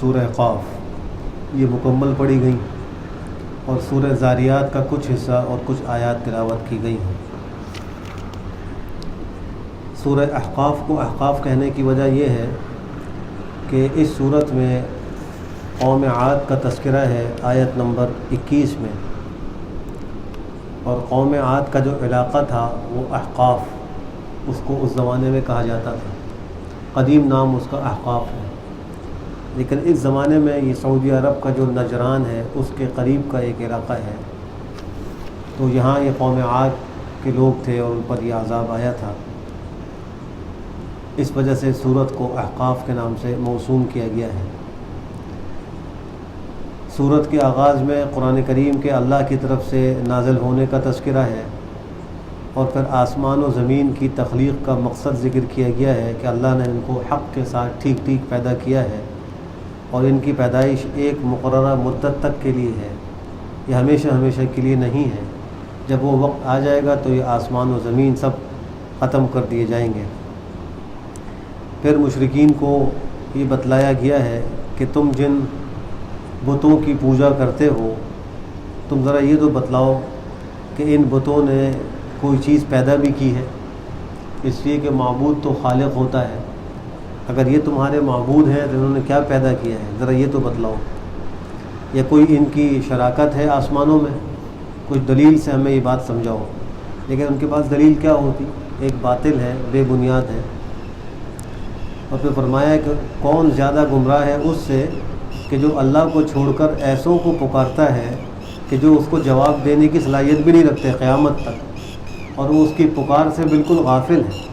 سورہ قاف یہ مکمل پڑھی گئیں اور سورہ ذاریات کا کچھ حصہ اور کچھ آیات تلاوت کی گئی ہیں۔ سورہ احقاف کو احقاف کہنے کی وجہ یہ ہے کہ اس صورت میں قوم عاد کا تذکرہ ہے آیت نمبر 21 میں، اور قوم عاد کا جو علاقہ تھا وہ احقاف، اس کو اس زمانے میں کہا جاتا تھا، قدیم نام اس کا احقاف ہے، لیکن اس زمانے میں یہ سعودی عرب کا جو نجران ہے اس کے قریب کا ایک علاقہ ہے، تو یہاں یہ قوم عاد کے لوگ تھے اور ان پر یہ عذاب آیا تھا، اس وجہ سے سورت کو احقاف کے نام سے موسوم کیا گیا ہے۔ سورت کے آغاز میں قرآن کریم کے اللہ کی طرف سے نازل ہونے کا تذکرہ ہے، اور پھر آسمان و زمین کی تخلیق کا مقصد ذکر کیا گیا ہے کہ اللہ نے ان کو حق کے ساتھ ٹھیک ٹھیک پیدا کیا ہے، اور ان کی پیدائش ایک مقررہ مدت تک کے لیے ہے، یہ ہمیشہ ہمیشہ کے لیے نہیں ہے، جب وہ وقت آ جائے گا تو یہ آسمان و زمین سب ختم کر دیے جائیں گے۔ پھر مشرکین کو یہ بتلایا گیا ہے کہ تم جن بتوں کی پوجا کرتے ہو، تم ذرا یہ تو بتلاؤ کہ ان بتوں نے کوئی چیز پیدا بھی کی ہے، اس لیے کہ معبود تو خالق ہوتا ہے، اگر یہ تمہارے معبود ہیں تو انہوں نے کیا پیدا کیا ہے، ذرا یہ تو بتلاؤ، یا کوئی ان کی شراکت ہے آسمانوں میں، کچھ دلیل سے ہمیں یہ بات سمجھاؤ۔ لیکن ان کے پاس دلیل کیا ہوتی، ایک باطل ہے، بے بنیاد ہے۔ اور پھر فرمایا کہ کون زیادہ گمراہ ہے اس سے کہ جو اللہ کو چھوڑ کر ایسوں کو پکارتا ہے کہ جو اس کو جواب دینے کی صلاحیت بھی نہیں رکھتے قیامت تک، اور وہ اس کی پکار سے بالکل غافل ہے،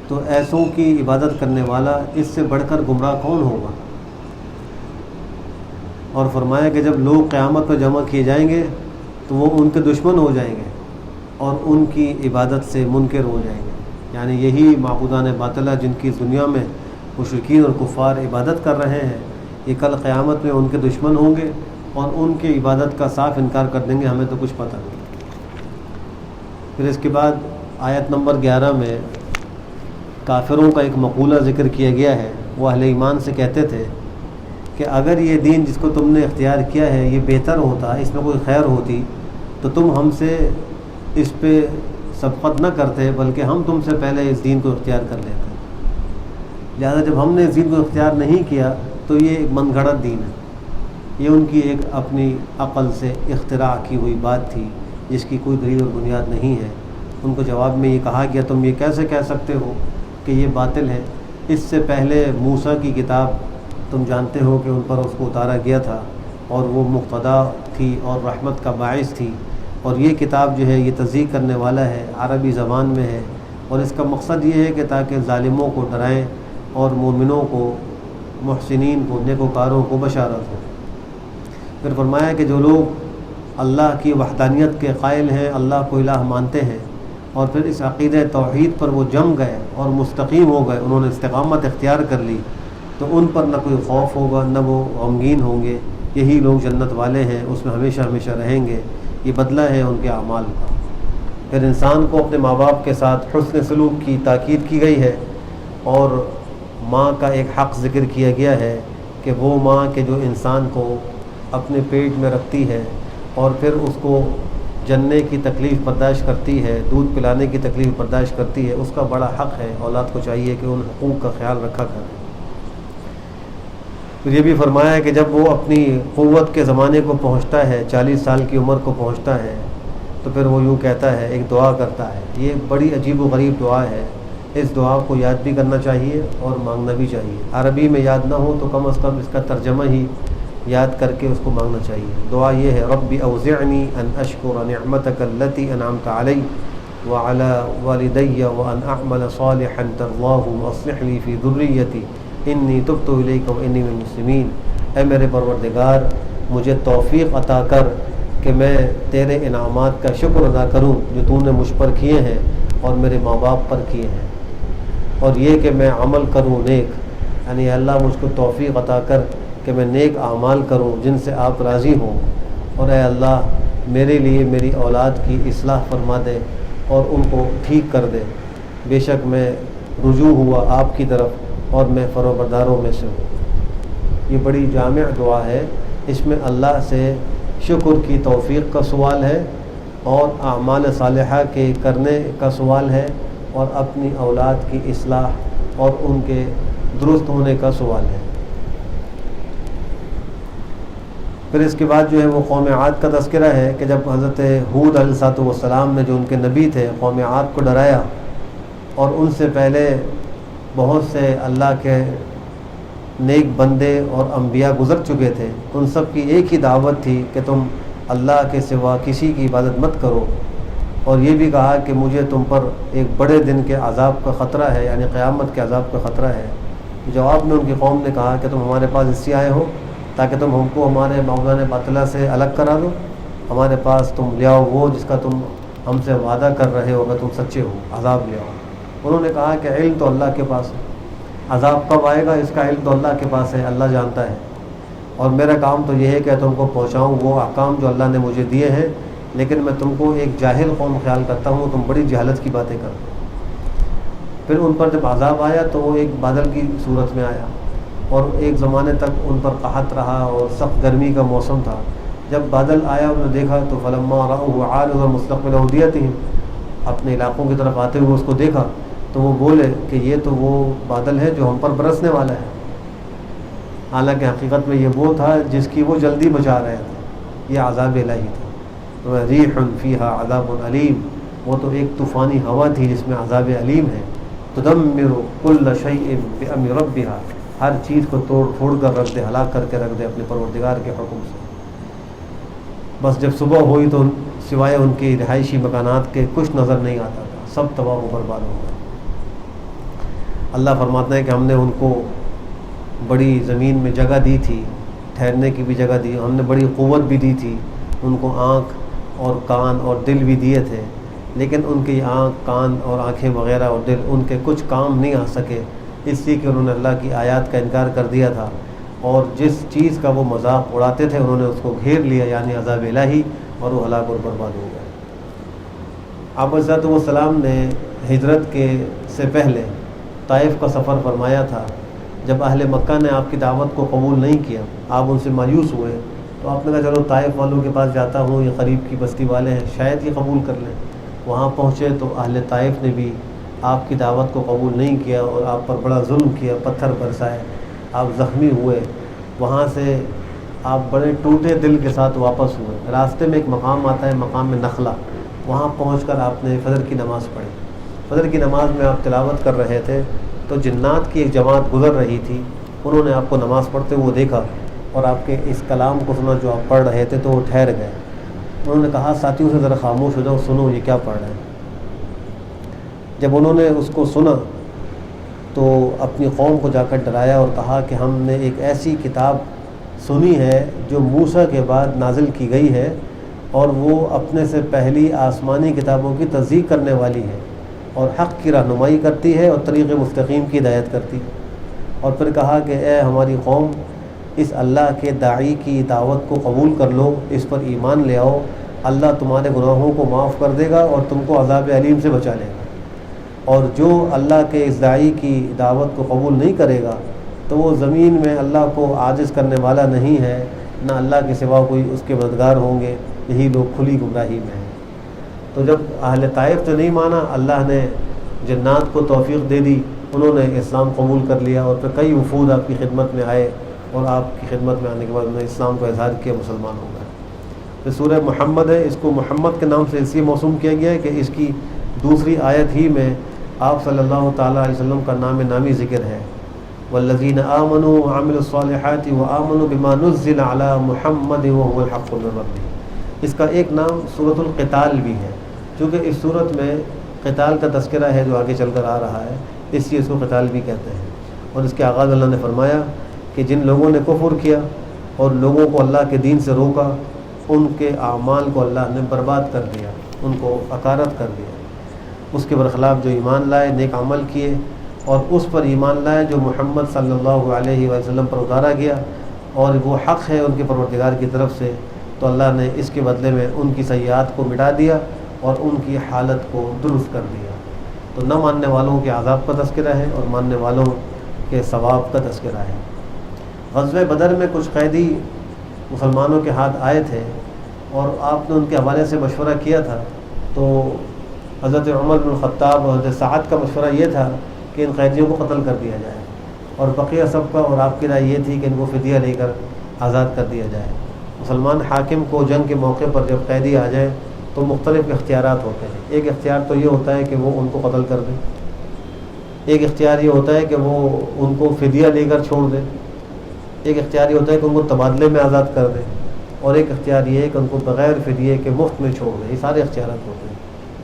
تو ایسوں کی عبادت کرنے والا اس سے بڑھ کر گمراہ کون ہوگا۔ اور فرمایا کہ جب لوگ قیامت پر جمع کیے جائیں گے تو وہ ان کے دشمن ہو جائیں گے اور ان کی عبادت سے منکر ہو جائیں گے، یعنی یہی معبودان باطلہ جن کی دنیا میں مشرکین اور کفار عبادت کر رہے ہیں، یہ کل قیامت میں ان کے دشمن ہوں گے اور ان کی عبادت کا صاف انکار کر دیں گے، ہمیں تو کچھ پتہ نہیں۔ پھر اس کے بعد آیت نمبر 11 میں کافروں کا ایک مقولہ ذکر کیا گیا ہے، وہ اہل ایمان سے کہتے تھے کہ اگر یہ دین جس کو تم نے اختیار کیا ہے یہ بہتر ہوتا، اس میں کوئی خیر ہوتی، تو تم ہم سے اس پہ سبقت نہ کرتے بلکہ ہم تم سے پہلے اس دین کو اختیار کر لیتے۔ لہٰذا جب ہم نے اس دین کو اختیار نہیں کیا تو یہ ایک من گھڑت دین ہے، یہ ان کی ایک اپنی عقل سے اختراع کی ہوئی بات تھی جس کی کوئی دلیل اور بنیاد نہیں ہے۔ ان کو جواب میں یہ کہا گیا تم یہ کیسے کہہ سکتے ہو کہ یہ باطل ہے، اس سے پہلے موسیٰ کی کتاب تم جانتے ہو کہ ان پر اس کو اتارا گیا تھا اور وہ مقتدا تھی اور رحمت کا باعث تھی، اور یہ کتاب جو ہے یہ تصدیق کرنے والا ہے، عربی زبان میں ہے، اور اس کا مقصد یہ ہے کہ تاکہ ظالموں کو ڈرائیں اور مومنوں کو، محسنین کو، نیکوکاروں کو بشارت ہو۔ پھر فرمایا کہ جو لوگ اللہ کی وحدانیت کے قائل ہیں، اللہ کو الہ مانتے ہیں، اور پھر اس عقیدہ توحید پر وہ جم گئے اور مستقیم ہو گئے، انہوں نے استقامت اختیار کر لی، تو ان پر نہ کوئی خوف ہوگا نہ وہ غمگین ہوں گے، یہی لوگ جنت والے ہیں، اس میں ہمیشہ ہمیشہ رہیں گے، یہ بدلہ ہے ان کے اعمال کا۔ پھر انسان کو اپنے ماں باپ کے ساتھ حسن سلوک کی تاکید کی گئی ہے، اور ماں کا ایک حق ذکر کیا گیا ہے کہ وہ ماں کہ جو انسان کو اپنے پیٹ میں رکھتی ہے اور پھر اس کو جننے کی تکلیف برداشت کرتی ہے، دودھ پلانے کی تکلیف برداشت کرتی ہے، اس کا بڑا حق ہے، اولاد کو چاہیے کہ ان حقوق کا خیال رکھا کرے۔ پھر یہ بھی فرمایا ہے کہ جب وہ اپنی قوت کے زمانے کو پہنچتا ہے، 40 سال کی عمر کو پہنچتا ہے، تو پھر وہ یوں کہتا ہے، ایک دعا کرتا ہے، یہ بڑی عجیب و غریب دعا ہے، اس دعا کو یاد بھی کرنا چاہیے اور مانگنا بھی چاہیے، عربی میں یاد نہ ہو تو کم از کم اس کا ترجمہ ہی یاد کر کے اس کو مانگنا چاہیے۔ دعا یہ ہے، رب اوزعنی ان اشکر نعمتک التی انعمت علی وعلی والدی وان اعمل صالحا ترضاہ واصلح لی فی ذریتی انی تبت الیک وانی من المسلمین۔ اے میرے پروردگار، مجھے توفیق عطا کر کہ میں تیرے انعامات کا شکر ادا کروں جو تو نے مجھ پر کیے ہیں اور میرے ماں باپ پر کیے ہیں، اور یہ کہ میں عمل کروں نیک، یعنی اللہ مجھ کو توفیق عطا کر کہ میں نیک اعمال کروں جن سے آپ راضی ہوں، اور اے اللہ میرے لیے میری اولاد کی اصلاح فرما دے اور ان کو ٹھیک کر دے، بے شک میں رجوع ہوا آپ کی طرف اور میں فروبرداروں میں سے ہوں۔ یہ بڑی جامع دعا ہے، اس میں اللہ سے شکر کی توفیق کا سوال ہے اور اعمال صالحہ کے کرنے کا سوال ہے اور اپنی اولاد کی اصلاح اور ان کے درست ہونے کا سوال ہے۔ پھر اس کے بعد جو ہے وہ قوم عاد کا تذکرہ ہے کہ جب حضرت ہود علیہ السلام نے جو ان کے نبی تھے قوم عاد کو ڈرایا، اور ان سے پہلے بہت سے اللہ کے نیک بندے اور انبیاء گزر چکے تھے، ان سب کی ایک ہی دعوت تھی کہ تم اللہ کے سوا کسی کی عبادت مت کرو، اور یہ بھی کہا کہ مجھے تم پر ایک بڑے دن کے عذاب کا خطرہ ہے، یعنی قیامت کے عذاب کا خطرہ ہے۔ جواب میں ان کی قوم نے کہا کہ تم ہمارے پاس اس لیے آئے ہو تاکہ تم ہم کو ہمارے معبودان باطلہ سے الگ کرا دو، ہمارے پاس تم لے آؤ وہ جس کا تم ہم سے وعدہ کر رہے ہو، اگر تم سچے ہو عذاب لے آؤ۔ انہوں نے کہا کہ علم تو اللہ کے پاس ہے، عذاب کب آئے گا اس کا علم تو اللہ کے پاس ہے، اللہ جانتا ہے، اور میرا کام تو یہ ہے کہ تم کو پہنچاؤں وہ احکام جو اللہ نے مجھے دیے ہیں، لیکن میں تم کو ایک جاہل قوم خیال کرتا ہوں، تم بڑی جہالت کی باتیں کرتے ہو۔ پھر ان پر جب عذاب آیا تو وہ ایک بادل کی صورت میں آیا، اور ایک زمانے تک ان پر قحط رہا اور سخت گرمی کا موسم تھا۔ جب بادل آیا انہوں نے دیکھا تو فلما رأوه عارضا مستقبل اوديتهم، اپنے علاقوں کی طرف آتے ہوئے اس کو دیکھا تو وہ بولے کہ یہ تو وہ بادل ہے جو ہم پر برسنے والا ہے، حالانکہ حقیقت میں یہ وہ تھا جس کی وہ جلدی بچا رہے تھے، یہ عذاب الہی تھا۔ ریح فیہا عذاب علیم، وہ تو ایک طوفانی ہوا تھی جس میں عذاب علیم ہے۔ تدمر کل شیء بامر ربھا، ہر چیز کو توڑ پھوڑ کر رکھ دے، ہلاک کر کے رکھ دے اپنے پروردگار کے حکم سے۔ بس جب صبح ہوئی تو سوائے ان کی رہائشی مکانات کے کچھ نظر نہیں آتا تھا، سب تباہ و برباد ہو گئے۔ اللہ فرماتا ہے کہ ہم نے ان کو بڑی زمین میں جگہ دی تھی، ٹھہرنے کی بھی جگہ دی، ہم نے بڑی قوت بھی دی تھی، ان کو آنکھ اور کان اور دل بھی دیے تھے، لیکن ان کی آنکھ کان اور آنکھیں وغیرہ اور دل ان کے کچھ کام نہیں آ سکے، اس لیے کہ انہوں نے اللہ کی آیات کا انکار کر دیا تھا، اور جس چیز کا وہ مذاق اڑاتے تھے انہوں نے اس کو گھیر لیا، یعنی عذاب الہی، اور وہ ہلاک اور برباد ہو گئے۔ آپ علیہ السلام نے ہجرت کے سے پہلے طائف کا سفر فرمایا تھا۔ جب اہل مکہ نے آپ کی دعوت کو قبول نہیں کیا، آپ ان سے مایوس ہوئے، تو آپ نے کہا چلو طائف والوں کے پاس جاتا ہوں، یہ قریب کی بستی والے ہیں، شاید یہ قبول کر لیں۔ وہاں پہنچے تو اہل طائف نے بھی آپ کی دعوت کو قبول نہیں کیا اور آپ پر بڑا ظلم کیا، پتھر برسائے، آپ زخمی ہوئے۔ وہاں سے آپ بڑے ٹوٹے دل کے ساتھ واپس ہوئے۔ راستے میں ایک مقام آتا ہے، مقام نخلا، وہاں پہنچ کر آپ نے فجر کی نماز پڑھی۔ فجر کی نماز میں آپ تلاوت کر رہے تھے تو جنات کی ایک جماعت گزر رہی تھی، انہوں نے آپ کو نماز پڑھتے ہوئے دیکھا اور آپ کے اس کلام کو سنا جو آپ پڑھ رہے تھے، تو وہ ٹھہر گئے۔ انہوں نے کہا ساتھیوں سے ذرا خاموش ہو جاؤ، سنو یہ کیا پڑھ رہے ہیں۔ جب انہوں نے اس کو سنا تو اپنی قوم کو جا کر ڈرایا اور کہا کہ ہم نے ایک ایسی کتاب سنی ہے جو موسیٰ کے بعد نازل کی گئی ہے، اور وہ اپنے سے پہلی آسمانی کتابوں کی تصدیق کرنے والی ہے، اور حق کی رہنمائی کرتی ہے اور طریق مستقیم کی ہدایت کرتی ہے۔ اور پھر کہا کہ اے ہماری قوم، اس اللہ کے داعی کی دعوت کو قبول کر لو، اس پر ایمان لے آؤ، اللہ تمہارے گناہوں کو معاف کر دے گا اور تم کو عذاب علیم سے بچا لے گا۔ اور جو اللہ کے اس داعی کی دعوت کو قبول نہیں کرے گا تو وہ زمین میں اللہ کو عاجز کرنے والا نہیں ہے، نہ اللہ کے سوا کوئی اس کے مددگار ہوں گے، یہی لوگ کھلی گمراہی میں ہیں۔ تو جب اہل طائف نے نہیں مانا، اللہ نے جنات کو توفیق دے دی، انہوں نے اسلام قبول کر لیا، اور پھر کئی وفود آپ کی خدمت میں آئے، اور آپ کی خدمت میں آنے کے بعد انہوں نے اسلام کو اظہار کیا، مسلمان ہو گئے۔ تو سورہ محمد ہے، اس کو محمد کے نام سے اس لیے موسوم کیا گیا ہے کہ اس کی دوسری آیت ہی میں آپ صلی اللہ تعالیٰ علیہ وسلم کا نامی ذکر ہے۔ والذین آمنوا وعملوا الصالحات وآمنوا بما نزل علی محمد وهو الحق من ربهم، اس کا ایک نام سورۃ القتال بھی ہے، چونکہ اس صورت میں قتال کا تذکرہ ہے جو آگے چل کر آ رہا ہے، اس لیے اس کو قتال بھی کہتے ہیں۔ اور اس کے آغاز اللہ نے فرمایا کہ جن لوگوں نے کفر کیا اور لوگوں کو اللہ کے دین سے روکا، ان کے اعمال کو اللہ نے برباد کر دیا، ان کو اکارت کر دیا۔ اس کے برخلاف جو ایمان لائے، نیک عمل کیے اور اس پر ایمان لائے جو محمد صلی اللہ علیہ وسلم پر اتارا گیا، اور وہ حق ہے ان کے پروردگار کی طرف سے، تو اللہ نے اس کے بدلے میں ان کی سیئات کو مٹا دیا اور ان کی حالت کو درست کر دیا۔ تو نہ ماننے والوں کے عذاب کا تذکرہ ہے اور ماننے والوں کے ثواب کا تذکرہ ہے۔ غزوہ بدر میں کچھ قیدی مسلمانوں کے ہاتھ آئے تھے اور آپ نے ان کے حوالے سے مشورہ کیا تھا، تو حضرت عمر بن الخطاب اور حضرت سعد کا مشورہ یہ تھا کہ ان قیدیوں کو قتل کر دیا جائے، اور بقیہ سب کا اور آپ کی رائے یہ تھی کہ ان کو فدیہ لے کر آزاد کر دیا جائے۔ مسلمان حاکم کو جنگ کے موقع پر جب قیدی آ جائیں تو مختلف اختیارات ہوتے ہیں۔ ایک اختیار تو یہ ہوتا ہے کہ وہ ان کو قتل کر دے، ایک اختیار یہ ہوتا ہے کہ وہ ان کو فدیہ لے کر چھوڑ دے، ایک اختیار یہ ہوتا ہے کہ ان کو تبادلے میں آزاد کر دے، اور ایک اختیار یہ ہے کہ ان کو بغیر فدیے کے مفت میں چھوڑ دے۔ یہ سارے اختیارات ہوتے ہیں۔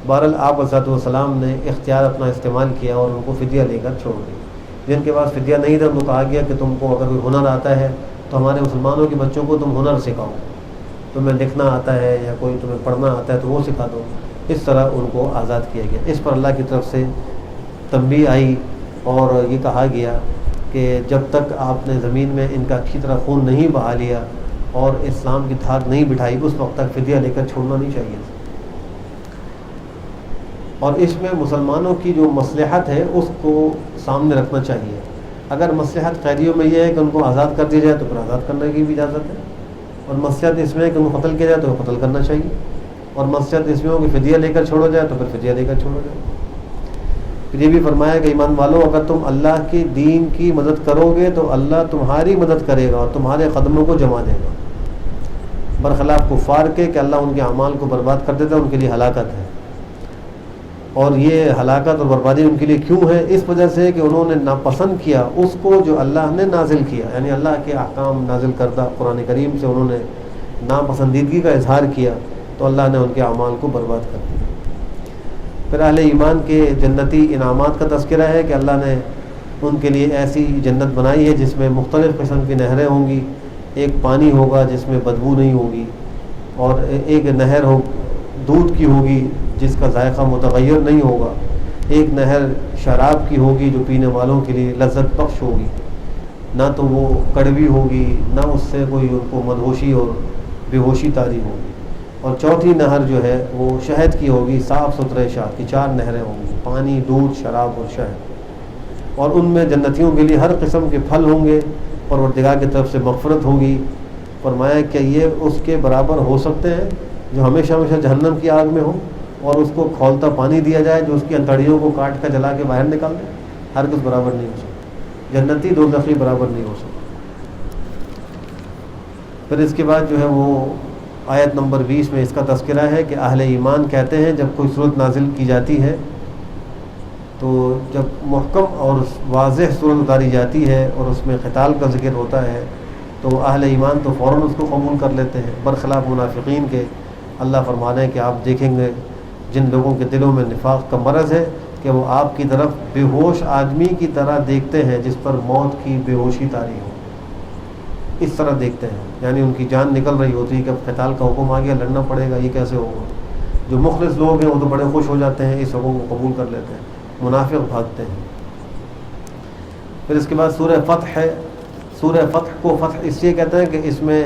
بہرحال آپ علیہ السلام نے اختیار اپنا استعمال کیا اور ان کو فدیہ لے کر چھوڑ دیا۔ جن کے پاس فدیہ نہیں تھا ان کو کہا گیا کہ تم کو اگر کوئی ہنر آتا ہے تو ہمارے مسلمانوں کے بچوں کو تم ہنر سکھاؤ، تمہیں لکھنا آتا ہے یا کوئی تمہیں پڑھنا آتا ہے تو وہ سکھا دو۔ اس طرح ان کو آزاد کیا گیا۔ اس پر اللہ کی طرف سے تنبیہ آئی اور یہ کہا گیا کہ جب تک آپ نے زمین میں ان کا اچھی طرح خون نہیں بہا لیا اور اسلام کی دھاک نہیں بٹھائی، اس وقت تک فدیہ لے کر چھوڑنا نہیں چاہیے۔ اور اس میں مسلمانوں کی جو مصلحت ہے اس کو سامنے رکھنا چاہیے۔ اگر مصلحت قیدیوں میں یہ ہے کہ ان کو آزاد کر دیا جائے تو پھر آزاد کرنے کی بھی اجازت ہے، اور مصلحت اس میں ہے کہ ان کو قتل کیا جائے تو قتل کرنا چاہیے، اور مصلحت اس میں ہو کہ فدیہ لے کر چھوڑا جائے تو پھر فدیہ لے کر چھوڑا جائے۔ پھر یہ بھی فرمایا کہ ایمان والوں، اگر تم اللہ کے دین کی مدد کرو گے تو اللہ تمہاری مدد کرے گا اور تمہارے قدموں کو جما دے گا، برخلاف کفار کے کہ اللہ ان کے اعمال کو برباد کر دیتا ہے، ان کے لیے ہلاکت ہے۔ اور یہ ہلاکت اور بربادی ان کے لیے کیوں ہے؟ اس وجہ سے کہ انہوں نے ناپسند کیا اس کو جو اللہ نے نازل کیا، یعنی اللہ کے احکام نازل کردہ قرآن کریم سے انہوں نے ناپسندیدگی کا اظہار کیا تو اللہ نے ان کے اعمال کو برباد کر دیا۔ پھر اہل ایمان کے جنتی انعامات کا تذکرہ ہے کہ اللہ نے ان کے لیے ایسی جنت بنائی ہے جس میں مختلف قسم کی نہریں ہوں گی۔ ایک پانی ہوگا جس میں بدبو نہیں ہوگی، اور ایک نہر دودھ کی ہوگی جس کا ذائقہ متغیر نہیں ہوگا، ایک نہر شراب کی ہوگی جو پینے والوں کے لیے لذت بخش ہوگی، نہ تو وہ کڑوی ہوگی نہ اس سے کوئی ان کو مدہوشی اور بے ہوشی طاری ہوگی، اور چوتھی نہر جو ہے وہ شہد کی ہوگی، صاف ستھرے شہد کی 4 نہریں ہوں گی، پانی، دودھ، شراب اور شہد، اور ان میں جنتیوں کے لیے ہر قسم کے پھل ہوں گے، پروردگار کی طرف سے مغفرت ہوگی۔ فرمایا کہ یہ اس کے برابر ہو سکتے ہیں جو ہمیشہ ہمیشہ جہنم کی آگ میں ہو اور اس کو کھولتا پانی دیا جائے جو اس کی انتڑیوں کو کاٹ کر جلا کے باہر نکال دے؟ ہرگز برابر نہیں ہو سکتا۔ جنتی دوزخی برابر نہیں ہو سکتا۔ پھر اس کے بعد جو ہے وہ آیت نمبر 20 میں اس کا تذکرہ ہے کہ اہل ایمان کہتے ہیں جب کوئی صورت نازل کی جاتی ہے تو جب محکم اور واضح صورت اتاری جاتی ہے اور اس میں قتال کا ذکر ہوتا ہے تو اہل ایمان تو فوراً اس کو قبول کر لیتے ہیں، برخلاف منافقین کے۔ اللہ فرمانے ہیں کہ آپ دیکھیں گے جن لوگوں کے دلوں میں نفاق کا مرض ہے کہ وہ آپ کی طرف بے ہوش آدمی کی طرح دیکھتے ہیں جس پر موت کی بے ہوشی طاری ہو، اس طرح دیکھتے ہیں، یعنی ان کی جان نکل رہی ہوتی ہے کہ اب قتال کا حکم آ گیا، لڑنا پڑے گا، یہ کیسے ہوگا۔ جو مخلص لوگ ہیں وہ تو بڑے خوش ہو جاتے ہیں، اس حکم کو قبول کر لیتے ہیں، منافق بھاگتے ہیں۔ پھر اس کے بعد سورہ فتح ہے۔ سورہ فتح کو فتح اس لیے کہتے ہیں کہ اس میں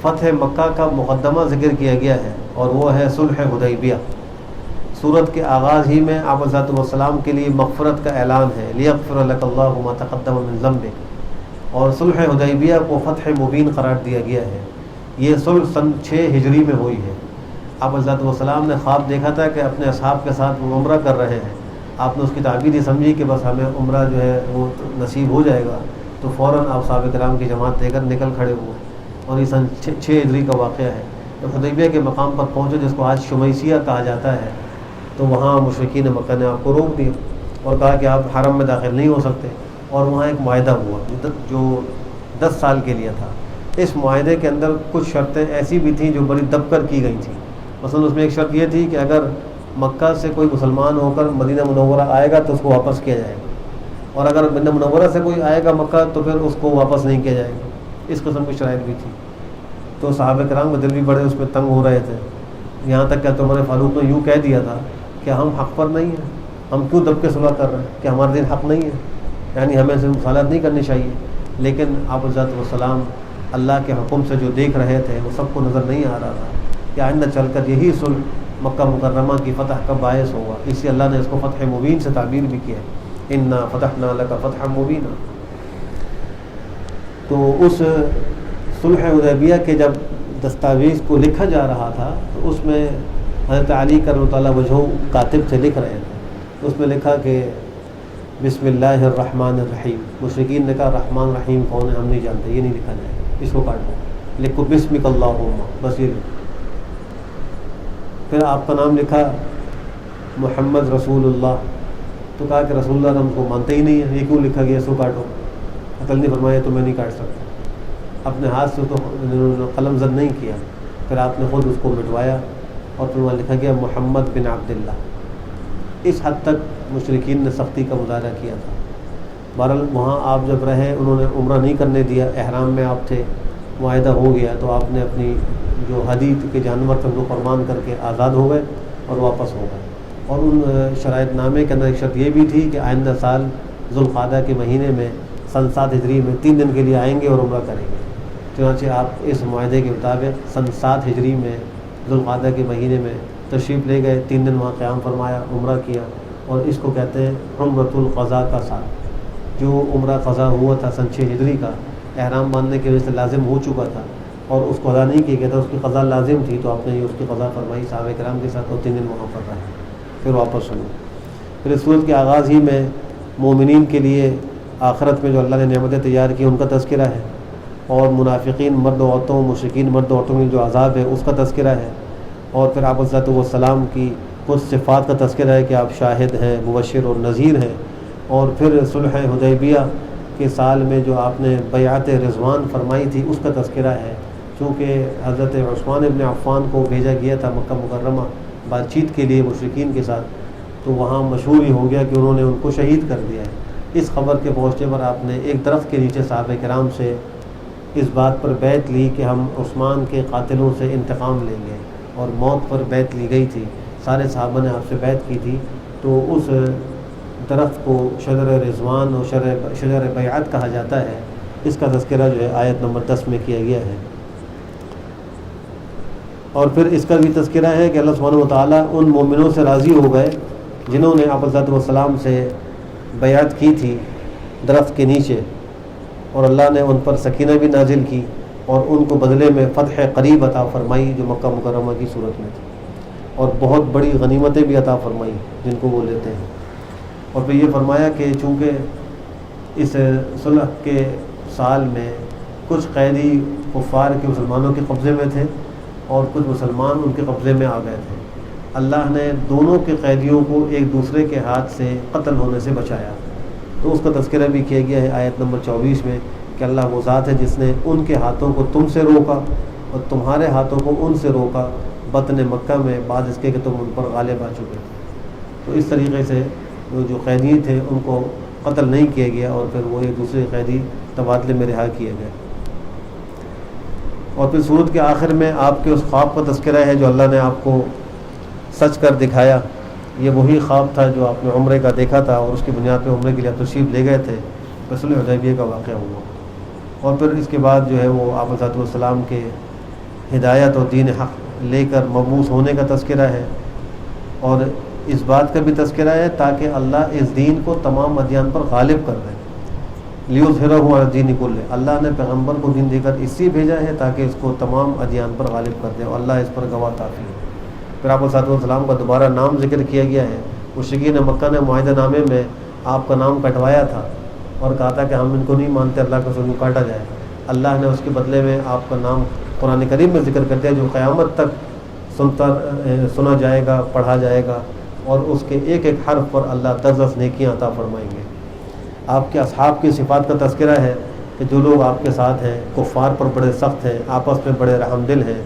فتح مکہ کا مقدمہ ذکر کیا گیا ہے، اور وہ ہے صلح حدیبیہ۔ سورت کے آغاز ہی میں آپ علیہ السلام کے لیے مغفرت کا اعلان ہے، لیغفر لک اللہ ما تقدم من ذنبک، اور صلح حدیبیہ کو فتح مبین قرار دیا گیا ہے۔ یہ صلح سن 6 ہجری میں ہوئی ہے۔ آپ علیہ السلام نے خواب دیکھا تھا کہ اپنے اصحاب کے ساتھ وہ عمرہ کر رہے ہیں، آپ نے اس کی تعبیر یہ سمجھی کہ بس ہمیں عمرہ جو ہے وہ نصیب ہو جائے گا، تو فوراً آپ صحابہ کرام کی جماعت لے کر نکل کھڑے ہوئے، اور یہ سن 6 ہجری کا واقعہ ہے۔ جب حدیبیہ کے مقام پر پہنچے جس کو آج شمیسیہ کہا جاتا ہے، تو وہاں مشرکین مکہ نے آپ کو روک دیا اور کہا کہ آپ حرم میں داخل نہیں ہو سکتے، اور وہاں ایک معاہدہ ہوا جو 10 سال کے لیے تھا۔ اس معاہدے کے اندر کچھ شرطیں ایسی بھی تھیں جو بڑی دب کر کی گئی تھیں۔ مثلا اس میں ایک شرط یہ تھی کہ اگر مکہ سے کوئی مسلمان ہو کر مدینہ منورہ آئے گا تو اس کو واپس کیا جائے گا، اور اگر مدینہ منورہ سے کوئی آئے گا مکہ تو پھر اس کو واپس نہیں کیا جائے گا۔ اس قسم کی شرائط بھی تھی۔ تو صحابہ کرام کے دل بھی بڑے اس میں تنگ ہو رہے تھے، یہاں تک کہ عمر فاروق نے یوں کہہ دیا تھا کہ ہم حق پر نہیں ہیں، ہم کیوں دب کے صلح کر رہے ہیں، کہ ہمارا دین حق نہیں ہے، یعنی ہمیں سے مخالفت نہیں کرنی چاہیے۔ لیکن آپ علیہ السلام اللہ کے حکم سے جو دیکھ رہے تھے وہ سب کو نظر نہیں آ رہا تھا کہ آئندہ چل کر یہی صلح مکہ مکرمہ کی فتح کا باعث ہوگا، اس لیے اللہ نے اس کو فتح مبین سے تعبیر بھی کیا ہے، انا فتحنا لک فتحا مبینا۔ تو تو اس صلح حدیبیہ کے جب دستاویز کو لکھا جا رہا تھا تو اس میں حضرت علی کرم اللہ تعالیٰ وجہ کاتب سے لکھ رہے تھے. اس میں لکھا کہ بسم اللہ الرحمن الرحیم. مشرکین نے کہا رحمان رحیم کون ہے ہم نہیں جانتے, یہ نہیں لکھا جائے, اس کو کاٹ دو, لکھو بسمک اللہم, بس یہ. پھر آپ کا نام لکھا محمد رسول اللہ, تو کہا کہ رسول اللہ ہم کو مانتے ہی نہیں ہے, یہ کیوں لکھا گیا, اس کو کاٹو. عقل نہیں فرمایا تو میں نہیں کاٹ سکتا. اپنے ہاتھ سے تو قلم زد نہیں کیا, پھر آپ نے خود اس کو مٹوایا اور پھر وہاں لکھا گیا محمد بن عبداللہ. اس حد تک مشرکین نے سختی کا مظاہرہ کیا تھا. بہرحال وہاں آپ جب رہے, انہوں نے عمرہ نہیں کرنے دیا, احرام میں آپ تھے, معاہدہ ہو گیا, تو آپ نے اپنی جو حدید کے جانور تھے ان کو قربان کر کے آزاد ہو گئے اور واپس ہو گئے. اور ان شرائط نامے کے اندر ایک شرط یہ بھی تھی کہ آئندہ سال ذوالقعدہ کے مہینے میں سن 7 ہجری میں 3 دن کے لیے آئیں گے اور عمرہ کریں گے. چنانچہ آپ اس معاہدے کے مطابق سن 7 ہجری میں ذوالقعدہ کے مہینے میں تشریف لے گئے, 3 دن وہاں قیام فرمایا, عمرہ کیا, اور اس کو کہتے ہیں عمرۃ القضاء کا سال. جو عمرہ قضا ہوا تھا سن 6 ہجری کا, احرام باندھنے کی وجہ سے لازم ہو چکا تھا اور اس کو ادا نہیں کیا گیا تھا, اس کی قضا لازم تھی, تو آپ نے اس کی قضا فرمائی صحابہ کرام کے ساتھ, اور 3 دن وہاں پر رہے, پھر واپس ہوئے. پھر اس صورت کے آغاز ہی میں مومنین کے لیے آخرت میں جو اللہ نے نعمتیں تیار کی ان کا تذکرہ ہے, اور منافقین مرد و عورتوں, مشرکین مرد و عورتوں میں جو عذاب ہے اس کا تذکرہ ہے, اور پھر آپ صلی اللہ علیہ وسلم کی کچھ صفات کا تذکرہ ہے کہ آپ شاہد ہیں, مبشر اور نذیر ہیں. اور پھر صلح حدیبیہ کے سال میں جو آپ نے بیعت رضوان فرمائی تھی اس کا تذکرہ ہے. چونکہ حضرت عثمان ابن عفان کو بھیجا گیا تھا مکہ مکرمہ بات چیت کے لیے مشرکین کے ساتھ, تو وہاں مشہور ہی ہو گیا کہ انہوں نے ان کو شہید کر دیا ہے. اس خبر کے پہنچنے پر آپ نے ایک درخت کے نیچے صحابہ کرام سے اس بات پر بیعت لی کہ ہم عثمان کے قاتلوں سے انتقام لیں گے, اور موت پر بیعت لی گئی تھی. سارے صحابہ نے آپ سے بیعت کی تھی. تو اس درخت کو شجر رضوان اور شجر بیعت کہا جاتا ہے. اس کا تذکرہ جو ہے آیت نمبر 10 میں کیا گیا ہے. اور پھر اس کا بھی تذکرہ ہے کہ اللہ سبحانہ و تعالیٰ ان مومنوں سے راضی ہو گئے جنہوں نے آپ صلی اللہ علیہ وسلم سے بیعت کی تھی درخت کے نیچے, اور اللہ نے ان پر سکینہ بھی نازل کی اور ان کو بدلے میں فتح قریب عطا فرمائی جو مکہ مکرمہ کی صورت میں تھی, اور بہت بڑی غنیمتیں بھی عطا فرمائی جن کو وہ لیتے ہیں. اور پھر یہ فرمایا کہ چونکہ اس صلح کے سال میں کچھ قیدی کفار کے مسلمانوں کے قبضے میں تھے اور کچھ مسلمان ان کے قبضے میں آ گئے تھے, اللہ نے دونوں کے قیدیوں کو ایک دوسرے کے ہاتھ سے قتل ہونے سے بچایا. تو اس کا تذکرہ بھی کیا گیا ہے آیت نمبر 24 میں کہ اللہ وہ ذات ہے جس نے ان کے ہاتھوں کو تم سے روکا اور تمہارے ہاتھوں کو ان سے روکا بطن مکہ میں, بعد اس کے کہ تم ان پر غالب آ چکے. تو اس طریقے سے جو قیدی تھے ان کو قتل نہیں کیا گیا, اور پھر وہ ایک دوسرے قیدی تبادلے میں رہا کیے گئے. اور پھر صورت کے آخر میں آپ کے اس خواب کا تذکرہ ہے جو اللہ نے آپ کو سچ کر دکھایا. یہ وہی خواب تھا جو آپ نے عمرے کا دیکھا تھا, اور اس کی بنیاد پہ عمرے کے لیے تشریف لے گئے تھے. صلح حدیبیہ کا واقعہ ہوا, اور پھر اس کے بعد جو ہے وہ آپ صلی اللہ علیہ وسلم کے ہدایت اور دین حق لے کر مبعوث ہونے کا تذکرہ ہے, اور اس بات کا بھی تذکرہ ہے تاکہ اللہ اس دین کو تمام ادیان پر غالب کر دے. لیظہرہ علی الدین کلہ, اللہ نے پیغمبر کو دین دے کر اس لیے بھیجا ہے تاکہ اس کو تمام ادیان پر غالب کر دے, اور اللہ اس پر گواہ کافی ہے. پھر آپ صلی اللہ علیہ وسلم کا دوبارہ نام ذکر کیا گیا ہے. مشرکین مکہ نے معاہدہ نامے میں آپ کا نام کٹوایا تھا اور کہا تھا کہ ہم ان کو نہیں مانتے, اللہ کے رسول کو کاٹا جائے. اللہ نے اس کے بدلے میں آپ کا نام قرآن کریم میں ذکر کر دیا جو قیامت تک سنا جائے گا, پڑھا جائے گا, اور اس کے ایک ایک حرف پر اللہ 10 نیکیاں عطا فرمائیں گے. آپ کے اصحاب کی صفات کا تذکرہ ہے کہ جو لوگ آپ کے ساتھ ہیں کفار پر بڑے سخت ہیں, آپس میں بڑے رحم دل ہیں,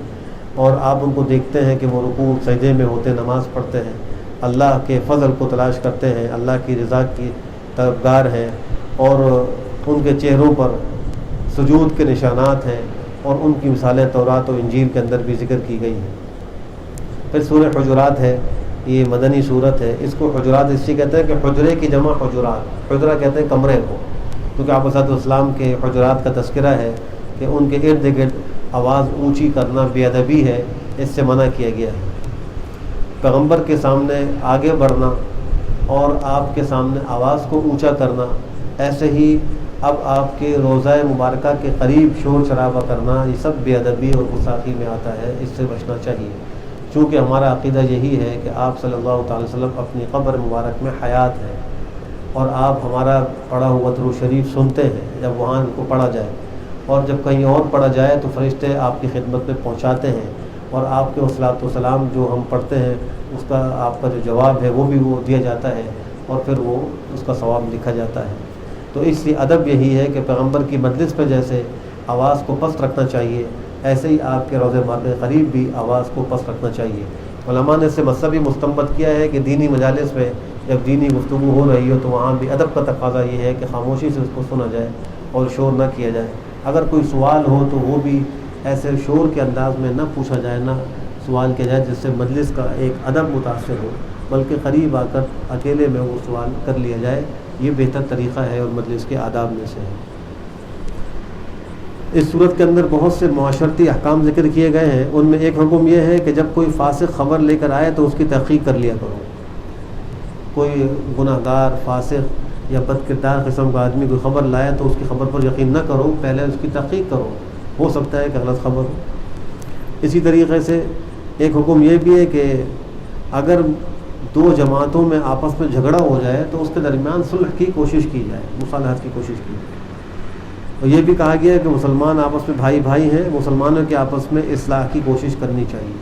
اور آپ ان کو دیکھتے ہیں کہ وہ رکوع سجدے میں ہوتے نماز پڑھتے ہیں, اللہ کے فضل کو تلاش کرتے ہیں, اللہ کی رضا کی طلبگار ہیں, اور ان کے چہروں پر سجود کے نشانات ہیں, اور ان کی مثالیں تورات و انجیل کے اندر بھی ذکر کی گئی ہیں. پھر سورہ حجرات ہے, یہ مدنی صورت ہے. اس کو حجرات اس سے کہتے ہیں کہ حجرے کی جمع حجرات, حجرہ کہتے ہیں کمرے کو, کیونکہ آپ صلی اللہ علیہ وسلم کے حجرات کا تذکرہ ہے کہ ان کے ارد گرد آواز اونچی کرنا بے ادبی ہے, اس سے منع کیا گیا ہے. پیغمبر کے سامنے آگے بڑھنا اور آپ کے سامنے آواز کو اونچا کرنا, ایسے ہی اب آپ کے روضہ مبارکہ کے قریب شور شرابہ کرنا یہ سب بے ادبی اور گستاخی میں آتا ہے، اس سے بچنا چاہیے، چونکہ ہمارا عقیدہ یہی ہے کہ آپ صلی اللہ تعالی وسلم اپنی قبر مبارک میں حیات ہیں، اور آپ ہمارا پڑھا ہوا درود شریف سنتے ہیں جب وہاں کو پڑھا جائے، اور جب کہیں اور پڑھا جائے تو فرشتے آپ کی خدمت میں پہنچاتے ہیں، اور آپ کے والصلاۃ والسلام جو ہم پڑھتے ہیں اس کا آپ کا جو جواب ہے وہ بھی وہ دیا جاتا ہے، اور پھر وہ اس کا ثواب لکھا جاتا ہے۔ تو اس لیے ادب یہی ہے کہ پیغمبر کی مجلس پہ جیسے آواز کو پست رکھنا چاہیے، ایسے ہی آپ کے روضہ مبارک کے قریب بھی آواز کو پست رکھنا چاہیے۔ علماء نے اس سے مطلب بھی مستنبط کیا ہے کہ دینی مجالس میں جب دینی گفتگو ہو رہی ہو تو وہاں بھی ادب کا تقاضا یہ ہے کہ خاموشی سے اس کو سنا جائے اور شور نہ کیا جائے۔ اگر کوئی سوال ہو تو وہ بھی ایسے شور کے انداز میں نہ پوچھا جائے، نہ سوال کیا جائے جس سے مجلس کا ایک ادب متاثر ہو، بلکہ قریب آ کر اکیلے میں وہ سوال کر لیا جائے، یہ بہتر طریقہ ہے اور مجلس کے آداب میں سے ہے۔ اس صورت کے اندر بہت سے معاشرتی احکام ذکر کیے گئے ہیں، ان میں ایک حکم یہ ہے کہ جب کوئی فاسق خبر لے کر آئے تو اس کی تحقیق کر لیا کرو۔ کوئی گناہ گار، فاسق یا بد کردار قسم کا آدمی کوئی خبر لائے تو اس کی خبر پر یقین نہ کرو، پہلے اس کی تحقیق کرو، ہو سکتا ہے کہ غلط خبر ہو۔ اسی طریقے سے ایک حکم یہ بھی ہے کہ اگر دو جماعتوں میں آپس میں جھگڑا ہو جائے تو اس کے درمیان صلح کی کوشش کی جائے، مصالحت کی کوشش کی جائے۔ اور یہ بھی کہا گیا ہے کہ مسلمان آپس میں بھائی بھائی ہیں، مسلمانوں کے آپس میں اصلاح کی کوشش کرنی چاہیے،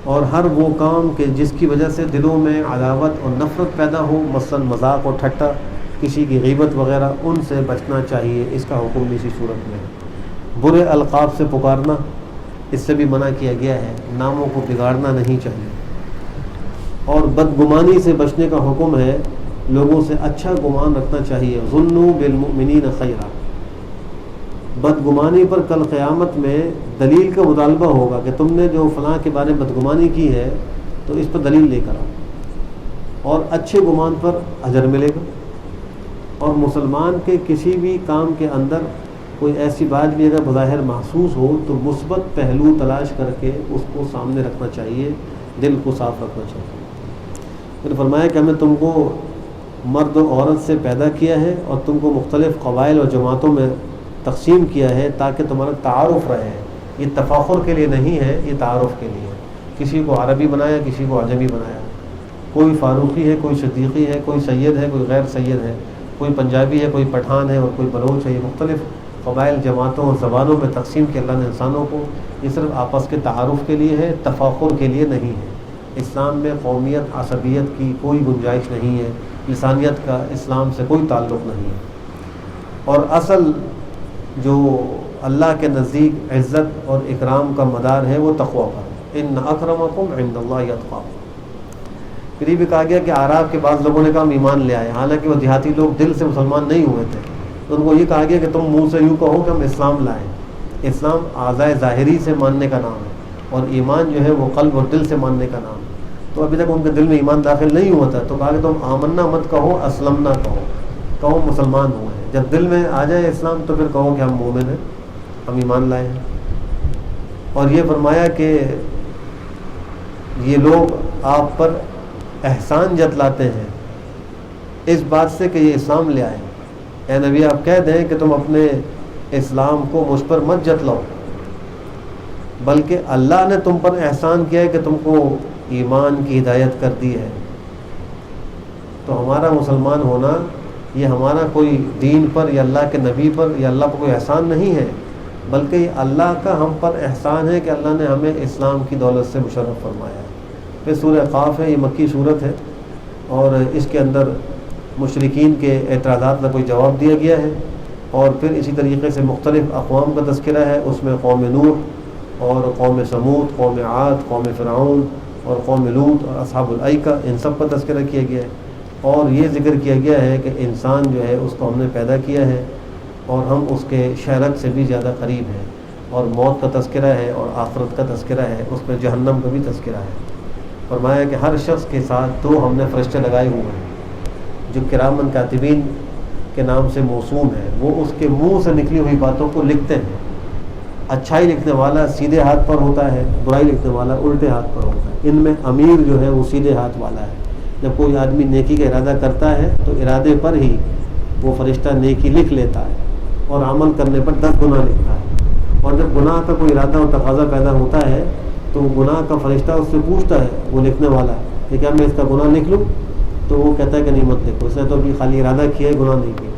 اور ہر وہ کام کہ جس کی وجہ سے دلوں میں عداوت اور نفرت پیدا ہو، مثلا مذاق اور ٹھٹا، کسی کی غیبت وغیرہ، ان سے بچنا چاہیے، اس کا حکم بھی اسی صورت میں ہے۔ برے القاب سے پکارنا، اس سے بھی منع کیا گیا ہے، ناموں کو بگاڑنا نہیں چاہیے۔ اور بدگمانی سے بچنے کا حکم ہے، لوگوں سے اچھا گمان رکھنا چاہیے۔ ظنوا بالمؤمنین خیرا، بدگمانی پر کل قیامت میں دلیل کا مطالبہ ہوگا کہ تم نے جو فلاں کے بارے میں بدگمانی کی ہے تو اس پر دلیل لے کر آؤ، اور اچھے گمان پر اجر ملے گا۔ اور مسلمان کے کسی بھی کام کے اندر کوئی ایسی بات بھی اگر بظاہر محسوس ہو تو مثبت پہلو تلاش کر کے اس کو سامنے رکھنا چاہیے، دل کو صاف رکھنا چاہیے۔ پھر فرمایا کہ ہمیں تم کو مرد و عورت سے پیدا کیا ہے اور تم کو مختلف قبائل اور جماعتوں میں تقسیم کیا ہے تاکہ تمہارا تعارف رہے۔ یہ تفاخر کے لیے نہیں ہے، یہ تعارف کے لیے ہے۔ کسی کو عربی بنایا، کسی کو عجمی بنایا، کوئی فاروقی ہے، کوئی صدیقی ہے، کوئی سید ہے، کوئی غیر سید ہے، کوئی پنجابی ہے، کوئی پٹھان ہے اور کوئی بلوچ ہے۔ یہ مختلف قبائل، جماعتوں اور زبانوں میں تقسیم کیا اللہ نے انسانوں کو، یہ صرف آپس کے تعارف کے لیے ہے، تفاخر کے لیے نہیں ہے۔ اسلام میں قومیت، عصبیت کی کوئی گنجائش نہیں ہے، لسانیت کا اسلام سے کوئی تعلق نہیں ہے۔ اور اصل جو اللہ کے نزدیک عزت اور اکرام کا مدار ہے وہ تقویٰ پر ہے۔ ان اکرمکم عند اللہ اتقاکم۔ پھر یہ بھی کہا گیا کہ اعراب کے بعض لوگوں نے کہا ہم ایمان لے آئے، حالانکہ وہ دیہاتی لوگ دل سے مسلمان نہیں ہوئے تھے، تو ان کو یہ کہا گیا کہ تم منہ سے یوں کہو کہ ہم اسلام لائیں۔ اسلام اعضاء ظاہری سے ماننے کا نام ہے، اور ایمان جو ہے وہ قلب اور دل سے ماننے کا نام ہے۔ تو ابھی تک ان کے دل میں ایمان داخل نہیں ہوا تھا، تو کہا کہ تم آمنا مت کہو، اسلمنا کہو مسلمان ہوئے ہیں۔ جب دل میں آ جائے اسلام تو پھر کہو کہ ہم مومن ہیں، ہم ایمان لائے ہیں۔ اور یہ فرمایا کہ یہ لوگ آپ پر احسان جتلاتے ہیں اس بات سے کہ یہ اسلام لے آئے۔ اے نبی آپ کہہ دیں کہ تم اپنے اسلام کو مجھ پر مت جتلاؤ، بلکہ اللہ نے تم پر احسان کیا ہے کہ تم کو ایمان کی ہدایت کر دی ہے۔ تو ہمارا مسلمان ہونا یہ ہمارا کوئی دین پر یا اللہ کے نبی پر یا اللہ پر کوئی احسان نہیں ہے، بلکہ یہ اللہ کا ہم پر احسان ہے کہ اللہ نے ہمیں اسلام کی دولت سے مشرف فرمایا ہے۔ پھر سورہ قاف ہے، یہ مکی صورت ہے، اور اس کے اندر مشرکین کے اعتراضات کا کوئی جواب دیا گیا ہے، اور پھر اسی طریقے سے مختلف اقوام کا تذکرہ ہے، اس میں قوم نوح اور قوم سمود، قوم عاد، قوم فرعون اور قوم لوط اور اصحاب الایکہ، ان سب کا تذکرہ کیا گیا ہے۔ اور یہ ذکر کیا گیا ہے کہ انسان جو ہے اس کو ہم نے پیدا کیا ہے اور ہم اس کے شرک سے بھی زیادہ قریب ہیں، اور موت کا تذکرہ ہے اور آخرت کا تذکرہ ہے، اس میں جہنم کا بھی تذکرہ ہے۔ فرمایا کہ ہر شخص کے ساتھ دو ہم نے فرشتے لگائے ہوئے ہیں جو کرامن کاتبین کے نام سے موسوم ہیں، وہ اس کے منہ سے نکلی ہوئی باتوں کو لکھتے ہیں۔ اچھائی لکھنے والا سیدھے ہاتھ پر ہوتا ہے، برائی لکھنے والا الٹے ہاتھ پر ہوتا ہے۔ ان میں امیر جو ہے وہ سیدھے ہاتھ والا ہے۔ جب کوئی آدمی نیکی کا ارادہ کرتا ہے تو ارادے پر ہی وہ فرشتہ نیکی لکھ لیتا ہے اور عمل کرنے پر 10 گناہ لکھتا ہے۔ اور جب گناہ کا کوئی ارادہ اور تقاضا پیدا ہوتا ہے تو وہ گناہ کا فرشتہ اس سے پوچھتا ہے، وہ لکھنے والا کہ کیا میں اس کا گناہ لکھ لوں؟ تو وہ کہتا ہے کہ نہیں مت لکھو، اس نے تو ابھی خالی ارادہ کیا ہے، گناہ نہیں کیا،